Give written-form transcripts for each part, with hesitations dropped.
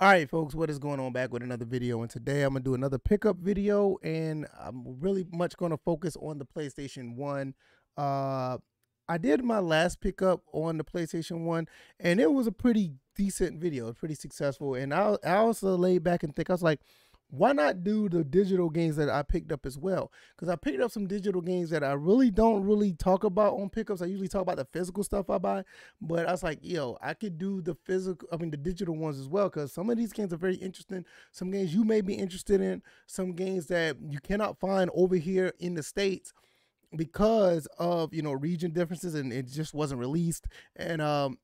All right, folks, what is going on? Back with another video, and today I'm gonna do another pickup video, and I'm really much gonna focus on the PlayStation 1. Uh, I did my last pickup on the PlayStation 1, and it was a pretty decent video, pretty successful. And I also laid back and think, I was like, why not do the digital games that I picked up as well? Because I picked up some digital games that I really don't really talk about on pickups. I usually talk about the physical stuff I buy, but I was like, yo, I could do the physical, I mean, the digital ones as well, because some of these games are very interesting. Some games you may be interested in, some games that you cannot find over here in the States because of region differences, and it just wasn't released. And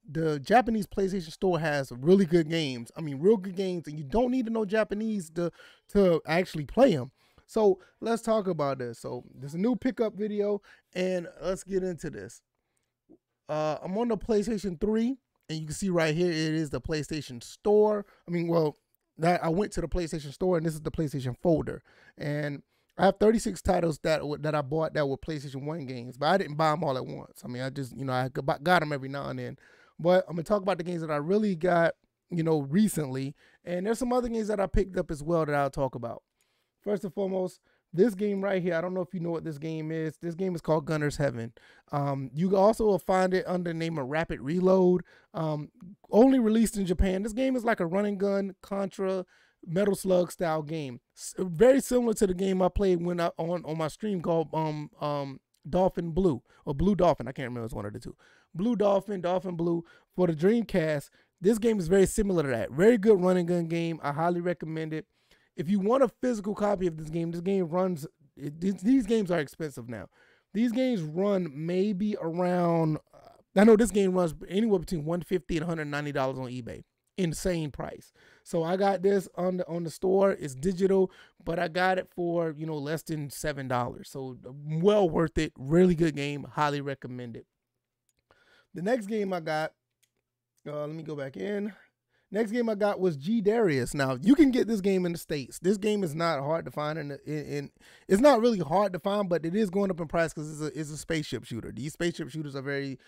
the Japanese PlayStation Store has really good games. I mean, real good games, and you don't need to know Japanese to actually play them. So let's talk about this. So there's a new pickup video, and let's get into this. I'm on the PlayStation 3, and you can see right here it is the PlayStation Store. I mean, well, I went to the PlayStation Store, and this is the PlayStation folder, and I have 36 titles that I bought that were PlayStation 1 games, but I didn't buy them all at once. I mean, I just, I got them every now and then. But I'm going to talk about the games that I really got, recently. And there's some other games that I picked up as well that I'll talk about. First and foremost, this game right here, I don't know if you know what this game is. This game is called Gunner's Heaven. You can also find it under the name of Rapid Reload. Only released in Japan. This game is like a run and gun Contra Metal Slug style game, very similar to the game I played when I on my stream called Dolphin Blue or Blue Dolphin. I can't remember, it's one of the two. Blue Dolphin, Dolphin Blue for the Dreamcast. This game is very similar to that. Very good run and gun game. I highly recommend it. If you want a physical copy of this game runs. These games are expensive now. These games run maybe around. I know this game runs anywhere between $150 and $190 on eBay. Insane price. So I got this on the store. It's digital, but I got it for less than $7. So well worth it. Really good game. Highly recommend it. The next game I got, let me go back in. Next game I got was G Darius. Now you can get this game in the States. This game is not hard to find, and it's not really hard to find, but it is going up in price because it's a spaceship shooter. These spaceship shooters are very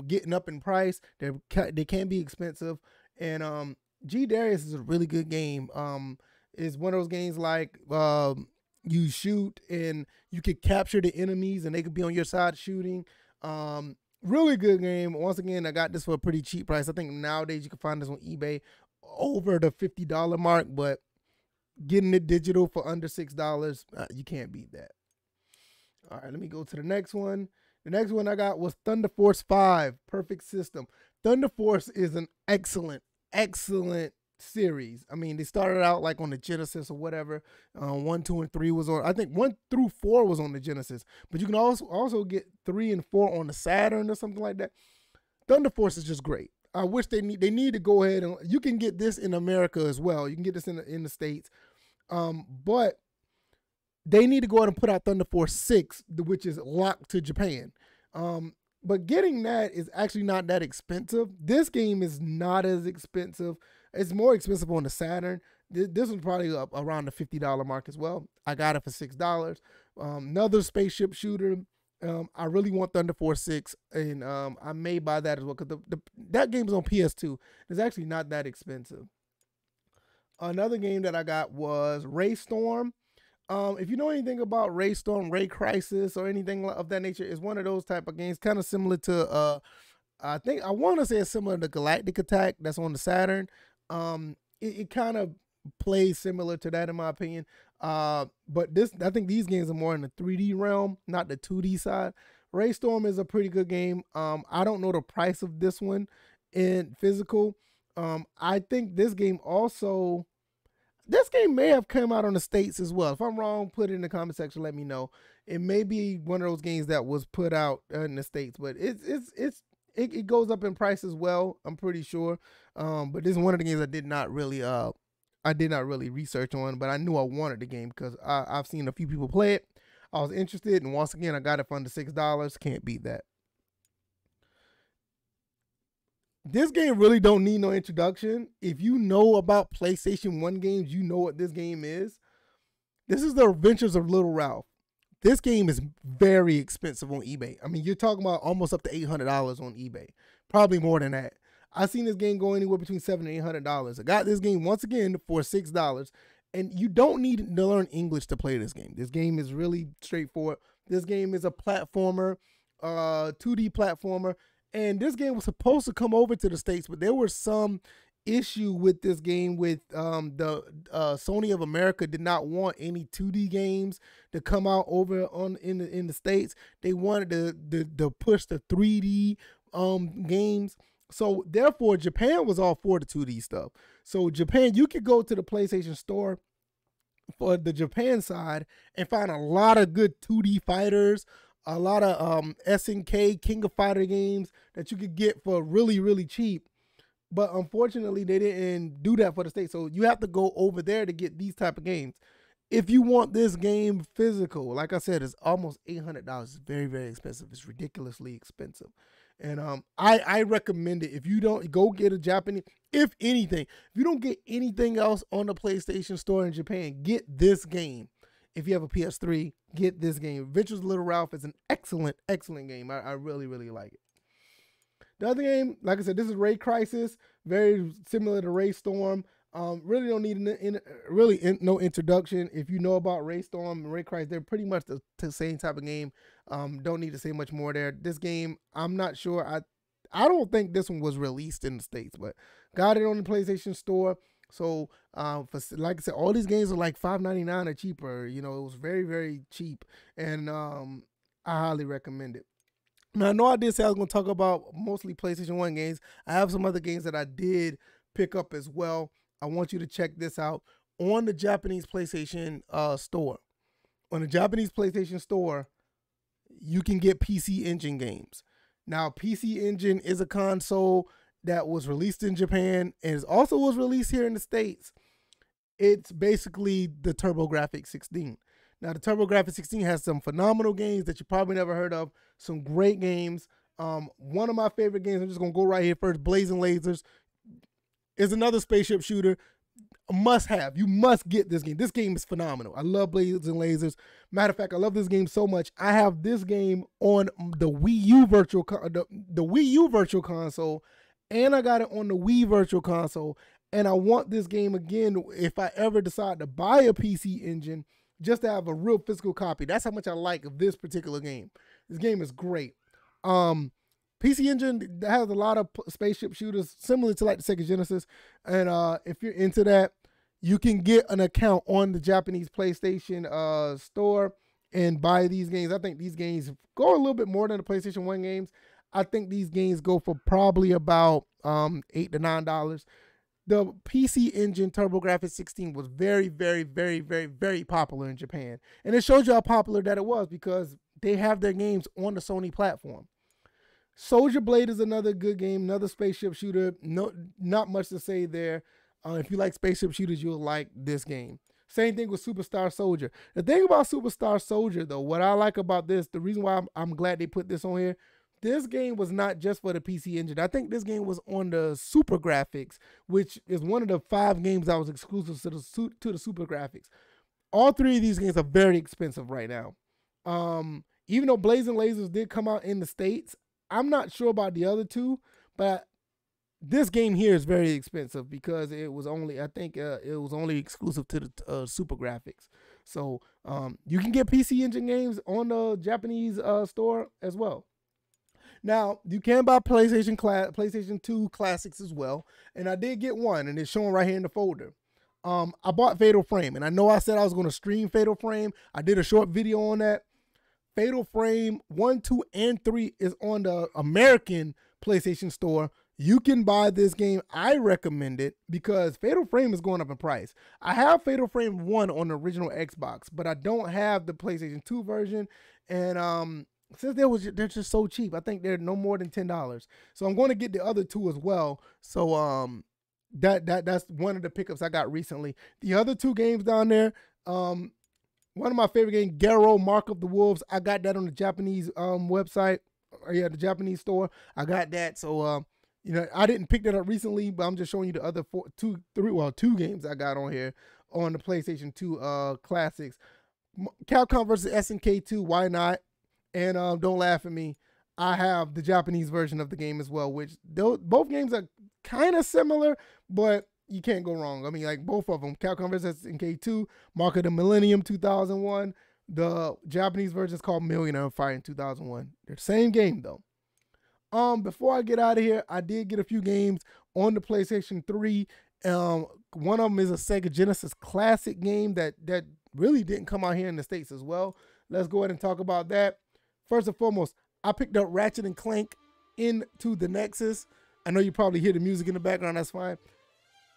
getting up in price. They can be expensive. And G Darius is a really good game. It's one of those games like you shoot and you could capture the enemies and they could be on your side shooting. Really good game. Once again, I got this for a pretty cheap price. I think nowadays you can find this on eBay over the $50 mark, but getting it digital for under $6, you can't beat that. All right, let me go to the next one. The next one I got was Thunder Force 5 Perfect System. Thunder Force is an excellent series. I mean, they started out like on the Genesis or whatever. 1, 2, and 3 was on. I think 1 through 4 was on the Genesis, but you can also get 3 and 4 on the Saturn or something like that. Thunder Force is just great. I wish they need to go ahead and you can get this in America as well. You can get this in the States, but they need to go ahead and put out Thunder Force 6, which is locked to Japan. But getting that is actually not that expensive. This game is not as expensive. It's more expensive on the Saturn. This one's probably up around the $50 mark as well. I got it for $6. Another spaceship shooter. I really want Thunder Force 6, and I may buy that as well because that game is on PS2. It's actually not that expensive. Another game that I got was Ray Storm. If you know anything about Ray Storm, Ray Crisis, or anything of that nature, it's one of those type of games, kind of similar to I think I want to say it's similar to Galactic Attack that's on the Saturn. It kind of plays similar to that in my opinion. But I think these games are more in the 3D realm, not the 2D side. Ray Storm is a pretty good game. I don't know the price of this one in physical. I think this game may have come out on the States as well. If I'm wrong, put it in the comment section. Let me know. It may be one of those games that was put out in the States, but it goes up in price as well. I'm pretty sure. But this is one of the games I did not really research on, but I knew I wanted the game because I've seen a few people play it. I was interested, and once again, I got it for under $6. Can't beat that. This game really don't need no introduction. If you know about PlayStation 1 games, you know what this game is. This is the Adventures of Little Ralph. This game is very expensive on eBay. I mean, you're talking about almost up to $800 on eBay. Probably more than that. I've seen this game go anywhere between $700 and $800. I got this game once again for $6. And you don't need to learn English to play this game. This game is really straightforward. This game is a platformer, 2D platformer. And this game was supposed to come over to the States, but there was some issue with this game with the Sony of America did not want any 2D games to come out over in the States. They wanted to push the 3D games. So therefore, Japan was all for the 2D stuff. So Japan, you could go to the PlayStation Store for the Japan side and find a lot of good 2D fighters, a lot of SNK King of Fighter games that you could get for really, really cheap. But unfortunately, they didn't do that for the States. So you have to go over there to get these type of games. If you want this game physical, like I said, it's almost $800. It's very, very expensive. It's ridiculously expensive. And I recommend it. If you don't, go get a Japanese, if anything, if you don't get anything else on the PlayStation Store in Japan, get this game. If you have a PS3, get this game. Adventures of Little Ralph is an excellent, excellent game. I really, really like it. The other game, like I said, this is Ray Crisis, very similar to Ray Storm. Really don't need no introduction. If you know about Ray Storm and Ray Crisis, they're pretty much the same type of game. Don't need to say much more there. This game, I'm not sure. I don't think this one was released in the States, but got it on the PlayStation Store. So like I said, all these games are like $5.99 or cheaper. You know, it was very, very cheap, and I highly recommend it. Now, I know I did say I was going to talk about mostly PlayStation 1 games. I have some other games that I did pick up as well. I want you to check this out on the Japanese PlayStation store. On the Japanese PlayStation store, you can get PC Engine games. Now, PC Engine is a console that was released in Japan and also was released here in the States. It's basically the TurboGrafx 16. Now, the TurboGrafx 16 has some phenomenal games that you probably never heard of. Some great games. One of my favorite games, I'm just going to go right here first, Blazing Lasers, is another spaceship shooter. A must have. You must get this game. This game is phenomenal. I love Blazing Lasers. Matter of fact, I love this game so much. I have this game on the Wii U Virtual Console, and I got it on the Wii Virtual Console. And I want this game again if I ever decide to buy a PC Engine, just to have a real physical copy. That's how much I like of this particular game. This game is great. PC Engine has a lot of spaceship shooters similar to like the Sega Genesis. And if you're into that, you can get an account on the Japanese PlayStation store and buy these games. I think these games go a little bit more than the PlayStation 1 games. I think these games go for probably about $8 to $9. The PC Engine TurboGrafx 16 was very, very, very, very, very popular in Japan. And it shows you how popular that it was because they have their games on the Sony platform. Soldier Blade is another good game, another spaceship shooter. No, not much to say there. If you like spaceship shooters, you'll like this game. Same thing with Superstar Soldier. The thing about Superstar Soldier, though, what I like about this, the reason why I'm glad they put this on here, this game was not just for the PC Engine. I think this game was on the Super Graphics, which is one of the 5 games that was exclusive to the Super Graphics. All 3 of these games are very expensive right now. Even though Blazing Lasers did come out in the States, I'm not sure about the other 2, but this game here is very expensive because it was only, I think it was only exclusive to the Super Graphics. So you can get PC Engine games on the Japanese store as well. Now, you can buy PlayStation 2 Classics as well, and I did get one, and it's shown right here in the folder. I bought Fatal Frame, and I know I said I was going to stream Fatal Frame. I did a short video on that. Fatal Frame 1, 2, and 3 is on the American PlayStation Store. You can buy this game. I recommend it because Fatal Frame is going up in price. I have Fatal Frame 1 on the original Xbox, but I don't have the PlayStation 2 version, and since they're just so cheap, I think they're no more than $10. So I'm going to get the other 2 as well. So that's one of the pickups I got recently. The other 2 games down there, one of my favorite games, Garo Mark of the Wolves. I got that on the Japanese website, or yeah, the Japanese store. I got that. So you know, I didn't pick that up recently, but I'm just showing you the other 2 games I got on here on the PlayStation 2 Classics. Capcom versus SNK 2. Why not? And don't laugh at me. I have the Japanese version of the game as well, which both games are kind of similar, but you can't go wrong. I mean, like both of them, Capcom vs. SNK2, Mark of the Millennium 2001. The Japanese version is called Millionaire Fight in 2001. They're the same game though. Before I get out of here, I did get a few games on the PlayStation 3. One of them is a Sega Genesis classic game that really didn't come out here in the States as well. Let's go ahead and talk about that. First and foremost, I picked up Ratchet and Clank into the Nexus. I know you probably hear the music in the background, that's fine.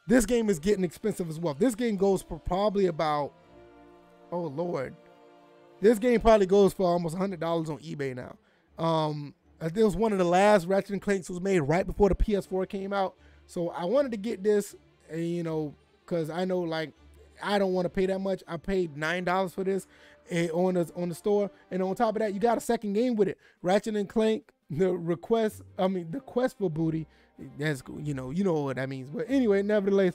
This game is getting expensive as well. This game goes for probably about, oh Lord. This game probably goes for almost $100 on eBay now. I think it was one of the last Ratchet and Clanks was made right before the PS4 came out. So I wanted to get this, you know, because I know like I don't want to pay that much. I paid $9 for this on the store, and on top of that, you got a second game with it. Ratchet and Clank, the quest for booty. That's cool. You know what that means. But anyway, nevertheless,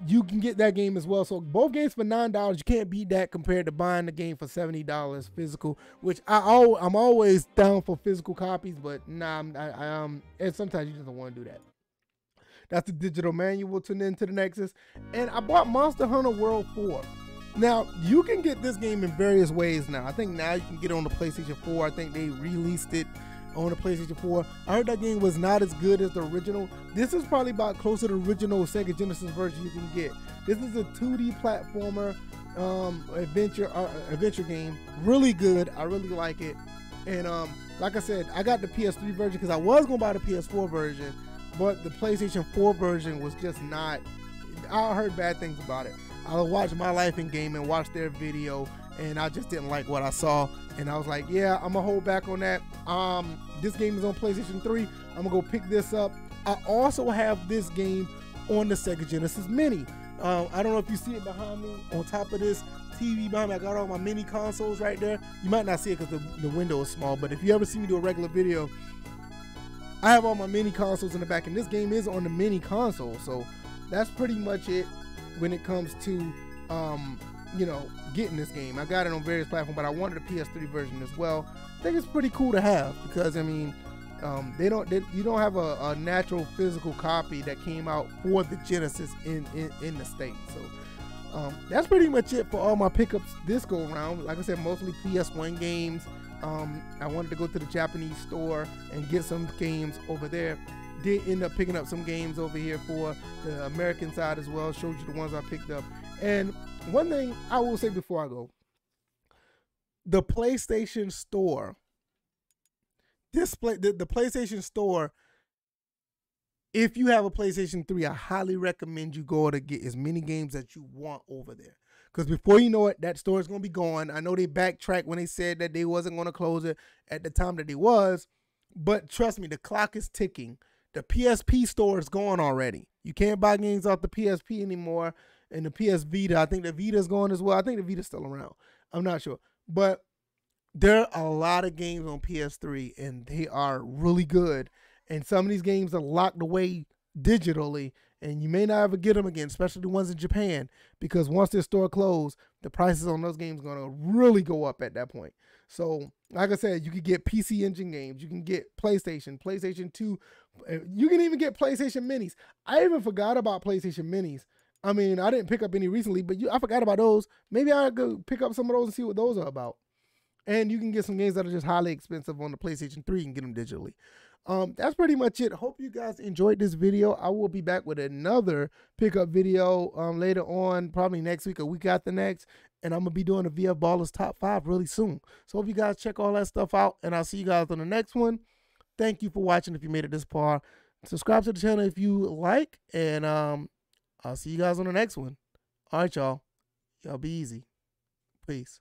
you can get that game as well. So both games for $9. You can't beat that compared to buying the game for $70 physical, which I'm always down for physical copies, but nah, and sometimes you just don't want to do that. That's the digital manual to into the Nexus. And I bought Monster Hunter World 4. Now, you can get this game in various ways now. I think now you can get it on the PlayStation 4. I think they released it on the PlayStation 4. I heard that game was not as good as the original. This is probably about closer to the original Sega Genesis version you can get. This is a 2D platformer adventure game. Really good. I really like it. And like I said, I got the PS3 version because I was going to buy the PS4 version, but the PlayStation 4 version was just not. I heard bad things about it. I watched My Life in Gaming, watched their video, and I just didn't like what I saw. And I was like, yeah, I'm gonna hold back on that. This game is on PlayStation 3. I'm gonna go pick this up. I also have this game on the Sega Genesis Mini. I don't know if you see it behind me. On top of this TV behind me, I got all my mini consoles right there. You might not see it because the window is small, but if you ever see me do a regular video, I have all my mini consoles in the back, and this game is on the mini console. So that's pretty much it when it comes to you know, getting this game. I got it on various platforms, but I wanted a PS3 version as well. I think it's pretty cool to have because I mean, you don't have a natural physical copy that came out for the Genesis in the States. So that's pretty much it for all my pickups this go around. Like I said, mostly PS1 games. I wanted to go to the Japanese store and get some games over there. Did end up picking up some games over here for the American side as well. Showed you the ones I picked up. And one thing I will say before I go, the PlayStation Store, the PlayStation Store, if you have a PlayStation 3, I highly recommend you go to get as many games that you want over there. Because before you know it, that store is going to be gone. I know they backtracked when they said that they wasn't going to close it at the time that they was. But trust me, the clock is ticking. The PSP store is gone already. You can't buy games off the PSP anymore. And the PS Vita, I think the Vita's gone as well. I think the Vita's still around. I'm not sure. But there are a lot of games on PS3, and they are really good. And some of these games are locked away digitally, and you may not ever get them again, especially the ones in Japan, because once their store closed, the prices on those games are going to really go up at that point. So, like I said, you could get PC Engine games. You can get PlayStation 2. You can even get PlayStation Minis. I even forgot about PlayStation Minis. I mean, I didn't pick up any recently, but I forgot about those. Maybe I could pick up some of those and see what those are about. And you can get some games that are just highly expensive on the PlayStation 3 and get them digitally. That's pretty much it. Hope you guys enjoyed this video. I will be back with another pickup video later on, probably next week or week after next. And I'm going to be doing a VF Ballers Top 5 really soon. So hope you guys check all that stuff out. And I'll see you guys on the next one. Thank you for watching if you made it this far. Subscribe to the channel if you like. And I'll see you guys on the next one. All right, y'all. Y'all be easy. Peace.